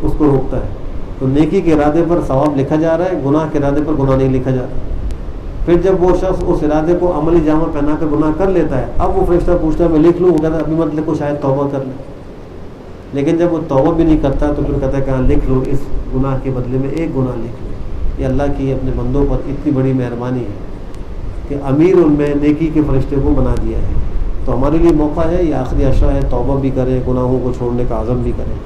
اس کو روکتا ہے۔ تو نیکی کے ارادے پر ثواب لکھا جا رہا ہے، گناہ کے ارادے پر گناہ نہیں لکھا جا رہا۔ پھر جب وہ شخص اس ارادے کو عملی جامہ پہنا کر گناہ کر لیتا ہے، اب وہ فرشتہ پوچھتا ہے میں لکھ لوں؟ وہ کہتا ہے ابھی مت لکھو، شاید توبہ کر لیں۔ لیکن جب وہ توبہ بھی نہیں کرتا تو پھر کہتا ہے کہ ہاں لکھ لو، اس گناہ کے بدلے میں ایک گناہ لکھ لو۔ یہ اللہ کی اپنے بندوں پر اتنی بڑی مہربانی ہے کہ امیر ان میں نیکی کے فرشتے کو بنا دیا ہے۔ تو ہمارے لیے موقع ہے، یہ آخری عشرہ ہے، توبہ بھی کریں، گناہوں کو چھوڑنے کا عزم بھی کریں۔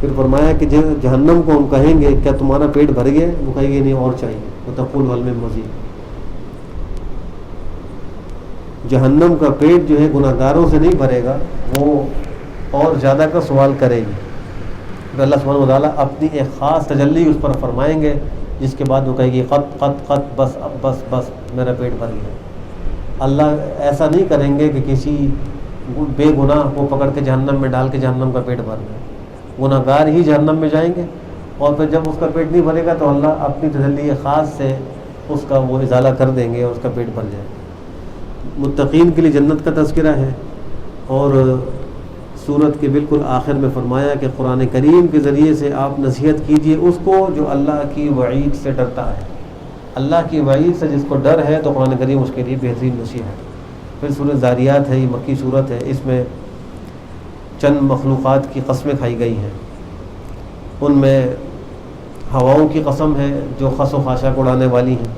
پھر فرمایا کہ جہنم کو ہم کہیں گے کیا تمہارا پیٹ بھر گیا؟ وہ کہے گے نہیں، اور چاہیے۔ وتقول هل من مزید۔ جہنم کا پیٹ جو ہے گناہ گاروں سے نہیں بھرے گا، وہ اور زیادہ کا سوال کرے گی۔ تو اللہ سبحانہ و تعالیٰ اپنی ایک خاص تجلی اس پر فرمائیں گے، جس کے بعد وہ کہے گی قط قط قط، بس اب بس بس میرا پیٹ بھر گیا۔ اللہ ایسا نہیں کریں گے کہ کسی بے گناہ کو پکڑ کے جہنم میں ڈال کے جہنم کا پیٹ بھر دیں۔ گناہ گار ہی جہنم میں جائیں گے، اور پھر جب اس کا پیٹ نہیں بھرے گا تو اللہ اپنی تجلی خاص سے اس کا وہ ازالہ کر دیں گے اور اس کا پیٹ بھر جائے گا۔ متقین کے لیے جنت کا تذکرہ ہے، اور سورت کے بالکل آخر میں فرمایا کہ قرآن کریم کے ذریعے سے آپ نصیحت کیجئے اس کو جو اللہ کی وعید سے ڈرتا ہے۔ اللہ کی وعید سے جس کو ڈر ہے تو قرآن کریم اس کے لیے بہترین نصیحت ہے۔ پھر سورۃ ذاریات ہے، یہ مکی سورت ہے، اس میں چند مخلوقات کی قسمیں کھائی گئی ہیں۔ ان میں ہواؤں کی قسم ہے جو خس و خاشاک اڑانے والی ہیں،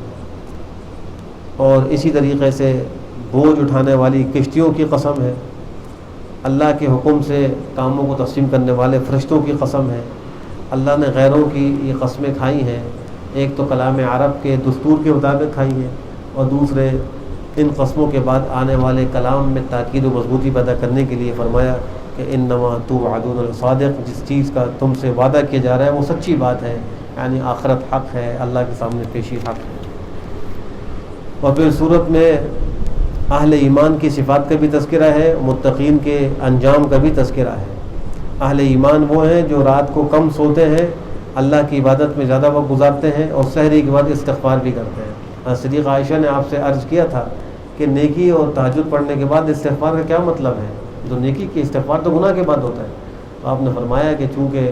اور اسی طریقے سے بوجھ اٹھانے والی کشتیوں کی قسم ہے، اللہ کے حکم سے کاموں کو تقسیم کرنے والے فرشتوں کی قسم ہے۔ اللہ نے غیروں کی یہ قسمیں کھائی ہیں، ایک تو کلام عرب کے دستور کے مطابق کھائی ہیں، اور دوسرے ان قسموں کے بعد آنے والے کلام میں تاکید و مضبوطی پیدا کرنے کے لیے فرمایا کہ انما توعدون لصادق، جس چیز کا تم سے وعدہ کیا جا رہا ہے وہ سچی بات ہے، یعنی آخرت حق ہے، اللہ کے سامنے پیشی حق ہے۔ اور پھر صورت میں اہل ایمان کی صفات کا بھی تذکرہ ہے، متقین کے انجام کا بھی تذکرہ ہے۔ اہل ایمان وہ ہیں جو رات کو کم سوتے ہیں، اللہ کی عبادت میں زیادہ وقت گزارتے ہیں، اور سحری کے بعد استغفار بھی کرتے ہیں۔ صدیقہ عائشہ نے آپ سے عرض کیا تھا کہ نیکی اور تہجد پڑھنے کے بعد استغفار کا کیا مطلب ہے؟ جو نیکی کی استغفار تو گناہ کے بعد ہوتا ہے۔ تو آپ نے فرمایا کہ چونکہ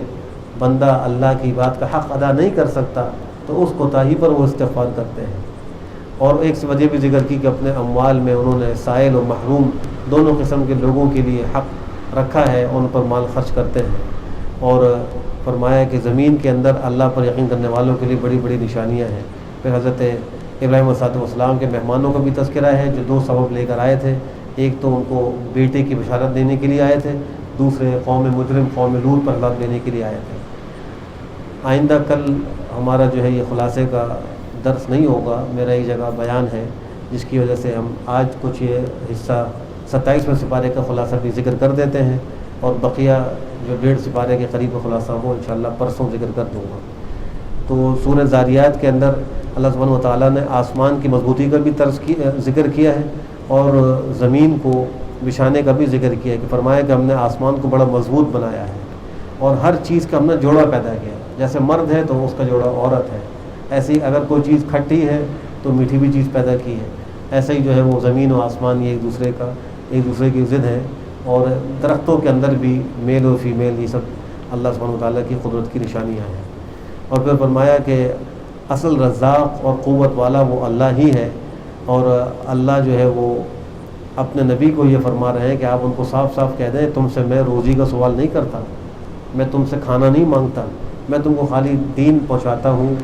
بندہ اللہ کی بات کا حق ادا نہیں کر سکتا تو اس کوتاہی پر وہ استغفار کرتے ہیں۔ اور ایک وجہ بھی ذکر کی کہ اپنے اموال میں انہوں نے سائل اور محروم دونوں قسم کے لوگوں کے لیے حق رکھا ہے، ان پر مال خرچ کرتے ہیں۔ اور فرمایا کہ زمین کے اندر اللہ پر یقین کرنے والوں کے لیے بڑی بڑی نشانیاں ہیں۔ پھر حضرت ابراہیم علیہ السلام کے مہمانوں کا بھی تذکرہ ہے جو 2 سبب لے کر آئے تھے، ایک تو ان کو بیٹے کی بشارت دینے کے لیے آئے تھے، دوسرے قوم مجرم قوم لوط پر ہلاک دینے کے لیے آئے تھے۔ آئندہ کل ہمارا جو ہے یہ خلاصے کا درس نہیں ہوگا، میرا ایک جگہ بیان ہے جس کی وجہ سے ہم آج کچھ یہ حصہ 27ویں سپارے کا خلاصہ بھی ذکر کر دیتے ہیں، اور بقیہ جو 1.5 سپارے کے قریب کا خلاصہ ہو انشاءاللہ پرسوں ذکر کر دوں گا۔ تو سورۃ ذاریات کے اندر اللہ سبحانہ و تعالیٰ نے آسمان کی مضبوطی کا بھی ذکر کیا ہے، اور زمین کو بچھانے کا بھی ذکر کیا ہے کہ فرمایا کہ ہم نے آسمان کو بڑا مضبوط بنایا ہے، اور ہر چیز کا ہم نے جوڑا پیدا کیا ہے۔ جیسے مرد ہے تو اس کا جوڑا عورت ہے، ایسے ہی اگر کوئی چیز کھٹی ہے تو میٹھی بھی چیز پیدا کی ہے، ایسے ہی جو ہے وہ زمین و آسمان یہ ایک دوسرے کی ضد ہے، اور درختوں کے اندر بھی میل و فیمیل یہ سب اللہ سبحانہ و تعالیٰ کی قدرت کی نشانیاں ہیں۔ اور پھر فرمایا کہ اصل رزاق اور قوت والا وہ اللہ ہی ہے، اور اللہ جو ہے وہ اپنے نبی کو یہ فرما رہے ہیں کہ آپ ان کو صاف صاف کہہ دیں تم سے میں روزی کا سوال نہیں کرتا، میں تم سے کھانا نہیں مانگتا، میں تم کو خالی دین پہنچاتا ہوں،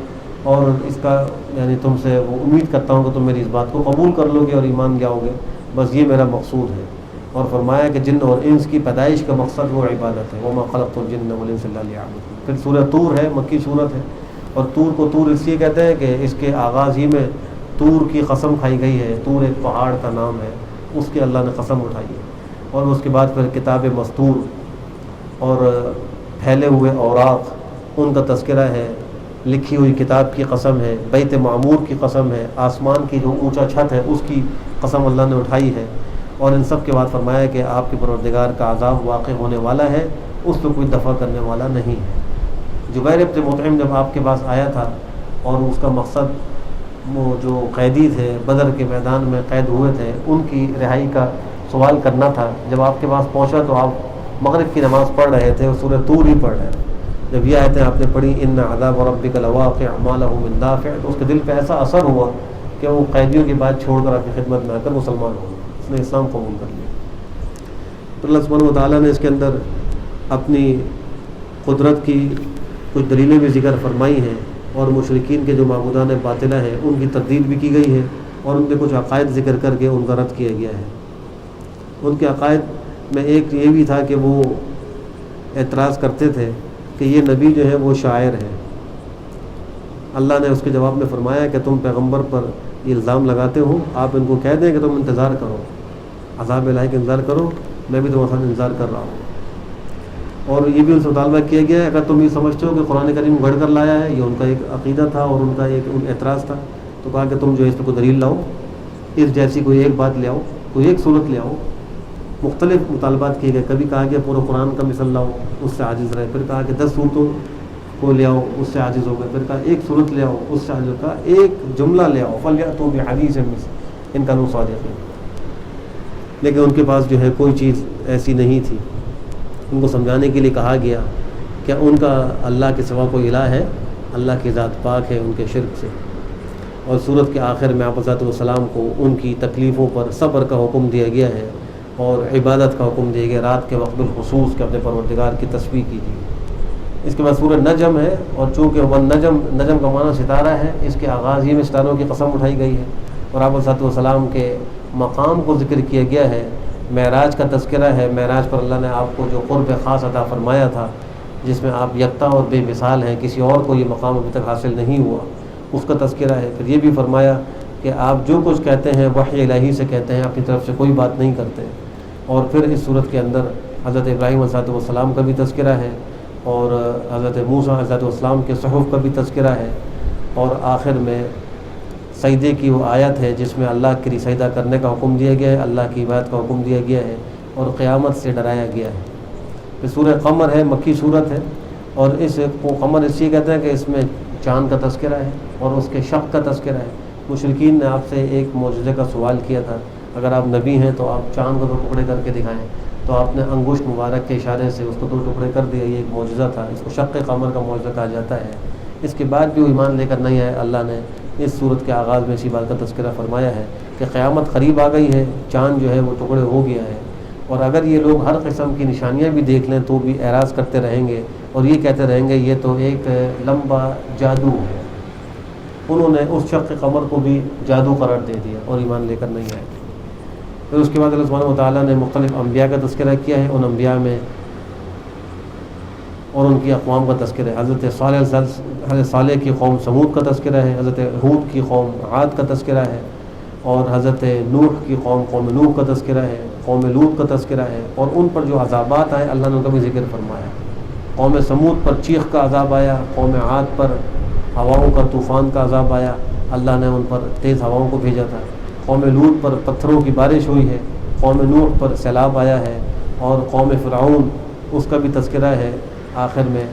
اور اس کا یعنی تم سے وہ امید کرتا ہوں کہ تم میری اس بات کو قبول کر لو گے اور ایمان جاؤ گے، بس یہ میرا مقصود ہے۔ اور فرمایا کہ جن اور انس کی پیدائش کا مقصد وہ عبادت ہے، وما خلقت الجن والانس الا لیعبدون۔ پھر سورہ طور ہے، مکی سورت ہے، اور طور کو طور اس لیے کہتے ہیں کہ اس کے آغاز ہی میں طور کی قسم کھائی گئی ہے، طور ایک پہاڑ کا نام ہے، اس کی اللہ نے قسم اٹھائی ہے۔ اور اس کے بعد پھر کتاب مستور اور پھیلے ہوئے اوراق ان کا تذکرہ ہے، لکھی ہوئی کتاب کی قسم ہے، بیت معمور کی قسم ہے، آسمان کی جو اونچا چھت ہے اس کی قسم اللہ نے اٹھائی ہے، اور ان سب کے بعد فرمایا کہ آپ کے پروردگار کا عذاب واقع ہونے والا ہے، اس پہ کوئی دفع کرنے والا نہیں ہے۔ جبیر بن مطعم جب آپ کے پاس آیا تھا اور اس کا مقصد وہ جو قیدی تھے بدر کے میدان میں قید ہوئے تھے ان کی رہائی کا سوال کرنا تھا، جب آپ کے پاس پہنچا تو آپ مغرب کی نماز پڑھ رہے تھے اور سورہ طور ہی پڑھ رہے تھے۔ جب یہ آیتیں آپ نے پڑھی ان عذاب ربک لواقع ما له من دافع، تو اس کے دل پہ ایسا اثر ہوا کہ وہ قیدیوں کی بات چھوڑ کر آپ کی خدمت میں آ کر مسلمان ہو گیا، اس نے اسلام قبول کر لیا۔ تو اللہ سبحانہ و تعالیٰ نے اس کے اندر اپنی قدرت کی کچھ دلیلیں بھی ذکر فرمائی ہیں، اور مشرکین کے جو معبودان باطلہ ہیں ان کی تردید بھی کی گئی ہے، اور ان کے کچھ عقائد ذکر کر کے ان کا رد کیا گیا ہے۔ ان کے عقائد میں ایک یہ بھی تھا کہ وہ اعتراض کرتے تھے کہ یہ نبی جو ہے وہ شاعر ہے۔ اللہ نے اس کے جواب میں فرمایا کہ تم پیغمبر پر یہ الزام لگاتے ہو، آپ ان کو کہہ دیں کہ تم انتظار کرو، عذاب الہی کا انتظار کرو، میں بھی تمہارے ساتھ انتظار کر رہا ہوں۔ اور یہ بھی ان سے مطالبہ کیا گیا ہے اگر تم یہ سمجھتے ہو کہ قرآن کریم گھڑ کر لایا ہے، یہ ان کا ایک عقیدہ تھا اور ان کا ایک اعتراض تھا، تو کہا کہ تم جو ہے اس پہ کوئی دلیل لاؤ، اس جیسی کوئی ایک بات لے آؤ، کوئی ایک صورت لے آؤ۔ مختلف مطالبات کیے گئے، کبھی کہا کہ پورے قرآن کا مثل لاؤ، اس سے عاجز رہے، پھر کہا کہ 10 صورتوں کو لے آؤ، اس سے عاجز ہو گئے، پھر کہا ایک صورت لے آؤ، اس سے عاجز، کہا ایک جملہ لے آؤ فَلْيَأْتُوا بِحَدِيثٍ مِثْلِهِ إِن كَانُوا صَادِقِينَ۔ لیکن ان کے پاس جو ہے کوئی چیز ایسی نہیں تھی۔ ان کو سمجھانے کے لیے کہا گیا کہ ان کا اللہ کے سوا کوئی الہ ہے، اللہ کی ذات پاک ہے ان کے شرک سے۔ اور سورت کے آخر میں آپ علیہ السلام کو ان کی تکلیفوں پر صبر کا حکم دیا گیا ہے اور عبادت کا حکم دیا گیا، رات کے وقت بالخصوص کہ اپنے پروردگار کی تسبیح کیجیے۔ اس کے بعد سورہ نجم ہے، اور چونکہ نجم کا معنی ستارہ ہے، اس کے آغاز ہی میں ستاروں کی قسم اٹھائی گئی ہے، اور آپ علیہ السلام کے مقام کو ذکر کیا گیا ہے۔ معراج کا تذکرہ ہے، معراج پر اللہ نے آپ کو جو قرب خاص عطا فرمایا تھا، جس میں آپ یکتا اور بے مثال ہیں، کسی اور کو یہ مقام ابھی تک حاصل نہیں ہوا، اس کا تذکرہ ہے۔ پھر یہ بھی فرمایا کہ آپ جو کچھ کہتے ہیں وحی الہی سے کہتے ہیں، اپنی طرف سے کوئی بات نہیں کرتے۔ اور پھر اس صورت کے اندر حضرت ابراہیم علیہ السلام کا بھی تذکرہ ہے، اور حضرت موسیٰ علیہ السلام کے صحف کا بھی تذکرہ ہے، اور آخر میں سجدے کی وہ آیت ہے جس میں اللہ کے لیے سجدہ کرنے کا حکم دیا گیا ہے، اللہ کی عبادت کا حکم دیا گیا ہے، اور قیامت سے ڈرایا گیا ہے۔ پھر سورہ قمر ہے، مکی صورت ہے، اور اس کو قمر اس لیے کہتے ہیں کہ اس میں چاند کا تذکرہ ہے اور اس کے شق کا تذکرہ ہے۔ مشرکین نے آپ سے ایک معجزے کا سوال کیا تھا، اگر آپ نبی ہیں تو آپ چاند کو 2 ٹکڑے کر کے دکھائیں، تو آپ نے انگشت مبارک کے اشارے سے اس کو 2 ٹکڑے کر دیا۔ یہ ایک معجزہ تھا، اس کو شق قمر کا معجزہ کہا جاتا ہے۔ اس کے بعد بھی وہ ایمان لے کر نہیں آئے۔ اللہ نے اس صورت کے آغاز میں اسی بات کا تذکرہ فرمایا ہے کہ قیامت قریب آ گئی ہے، چاند جو ہے وہ ٹکڑے ہو گیا ہے، اور اگر یہ لوگ ہر قسم کی نشانیاں بھی دیکھ لیں تو بھی اعراض کرتے رہیں گے اور یہ کہتے رہیں گے یہ تو ایک لمبا جادو ہے۔ انہوں نے اس شق قمر کو بھی جادو قرار دے دیا اور ایمان لے کر نہیں آئے۔ پھر اس کے بعد اللہ سبحانہ و تعالیٰ نے مختلف انبیاء کا تذکرہ کیا ہے، ان انبیاء میں اور ان کی اقوام کا تذکرہ ہے۔ حضرت صالح کی قوم سمود کا تذکرہ ہے، حضرت ہود کی قوم عاد کا تذکرہ ہے، اور حضرت نوح کی قوم نوح کا تذکرہ ہے، قوم لوط کا تذکرہ ہے، اور ان پر جو عذابات آئے اللہ نے ان کا بھی ذکر فرمایا۔ قوم سمود پر چیخ کا عذاب آیا، قوم عاد پر ہواؤں کا طوفان کا عذاب آیا، اللہ نے ان پر تیز ہواؤں کو بھیجا تھا۔ قوم لوط پر پتھروں کی بارش ہوئی ہے، قوم نوح پر سیلاب آیا ہے، اور قوم فرعون اس کا بھی تذکرہ ہے آخر میں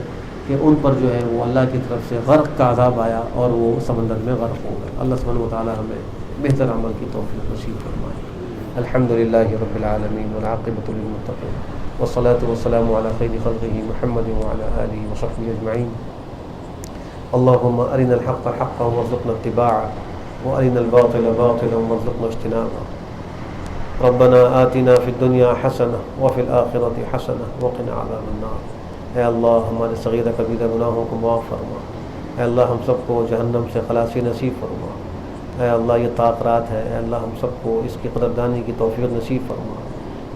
کہ ان پر جو ہے وہ اللہ کی طرف سے غرق کا عذاب آیا اور وہ سمندر میں غرق ہو گئے۔ اللہ سبحانہ و تعالی ہمیں بہتر عمل کی توفیق نصیب فرمائے۔ الحمدللہ رب العالمین والعاقبۃ للمتقین والصلاة والسلام علی خیر خلقہ محمد وعلی آلہ وصحبہ اجمعین۔ اللہم ارنا الحق حقا وارزقنا اتباعه وارنا الباطل باطلا وارزقنا اجتنابه۔ ربنا آتنا فی الدنیا حسنہ وفی الآخرۃ حسنہ وقنا عذاب النار۔ اے اللہ ہمارے صغیرہ کبیرہ گناہوں کو معاف فرما، اے اللہ ہم سب کو جہنم سے خلاصی نصیب فرما، اے اللہ یہ طاق رات ہے، اے اللہ ہم سب کو اس کی قدردانی کی توفیق نصیب فرما،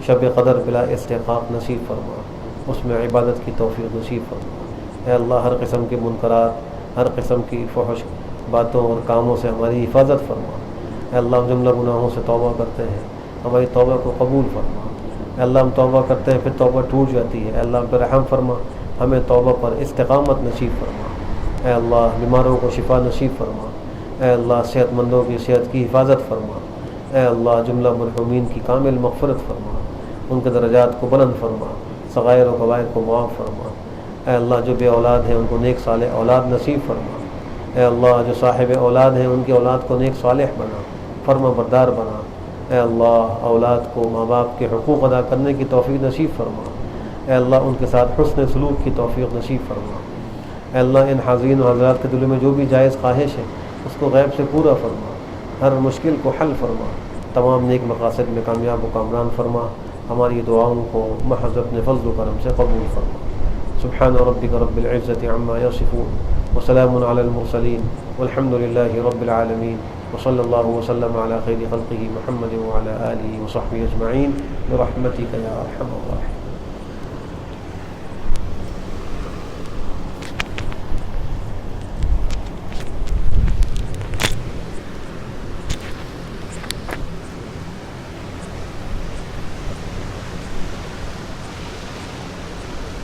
شب قدر بلا استحقاق نصیب فرما، اس میں عبادت کی توفیق نصیب فرما، اے اللہ ہر قسم کے منکرات، ہر قسم کی فحش باتوں اور کاموں سے ہماری حفاظت فرما، اے اللہ ہم جملہ گناہوں سے توبہ کرتے ہیں، ہماری توبہ کو قبول فرما، اے اللہ ہم توبہ کرتے ہیں پھر توبہ ٹوٹ جاتی ہے، اے اللہ ہم پر رحم فرما، ہمیں توبہ پر استقامت نصیب فرما، اے اللہ بیماروں کو شفا نصیب فرما، اے اللہ صحت مندوں کی صحت کی حفاظت فرما، اے اللہ جملہ مرحومین کی کامل مغفرت فرما، ان کے درجات کو بلند فرما، صغائر و کبائر کو معاف فرما۔ اے اللہ جو بے اولاد ہیں ان کو نیک صالح اولاد نصیب فرما۔ اے اللہ جو صاحب اولاد ہیں ان کی اولاد کو نیک صالح بنا، فرما بردار بنا۔ اے اللہ اولاد کو ماں باپ کے حقوق ادا کرنے کی توفیق نصیب فرما۔ اے اللہ ان کے ساتھ حسن سلوک کی توفیق نصیب فرما۔ اے اللہ ان حاضرین و حضرات کے دلوں میں جو بھی جائز خواہش ہے اس کو غیب سے پورا فرما، ہر مشکل کو حل فرما، تمام نیک مقاصد میں کامیاب و کامران فرما۔ ہماری دعاؤں کو محض اپنے فضل و کرم سے قبول فرما۔ سبحان ربک رب العزة عما یصفون وسلام علی المرسلین والحمد للہ رب العالمین، وصلی اللہ وسلم علی خیر خلقہ محمد وعلی آلہ وصحبہ اجمعین برحمتک یا ارحم الراحمین۔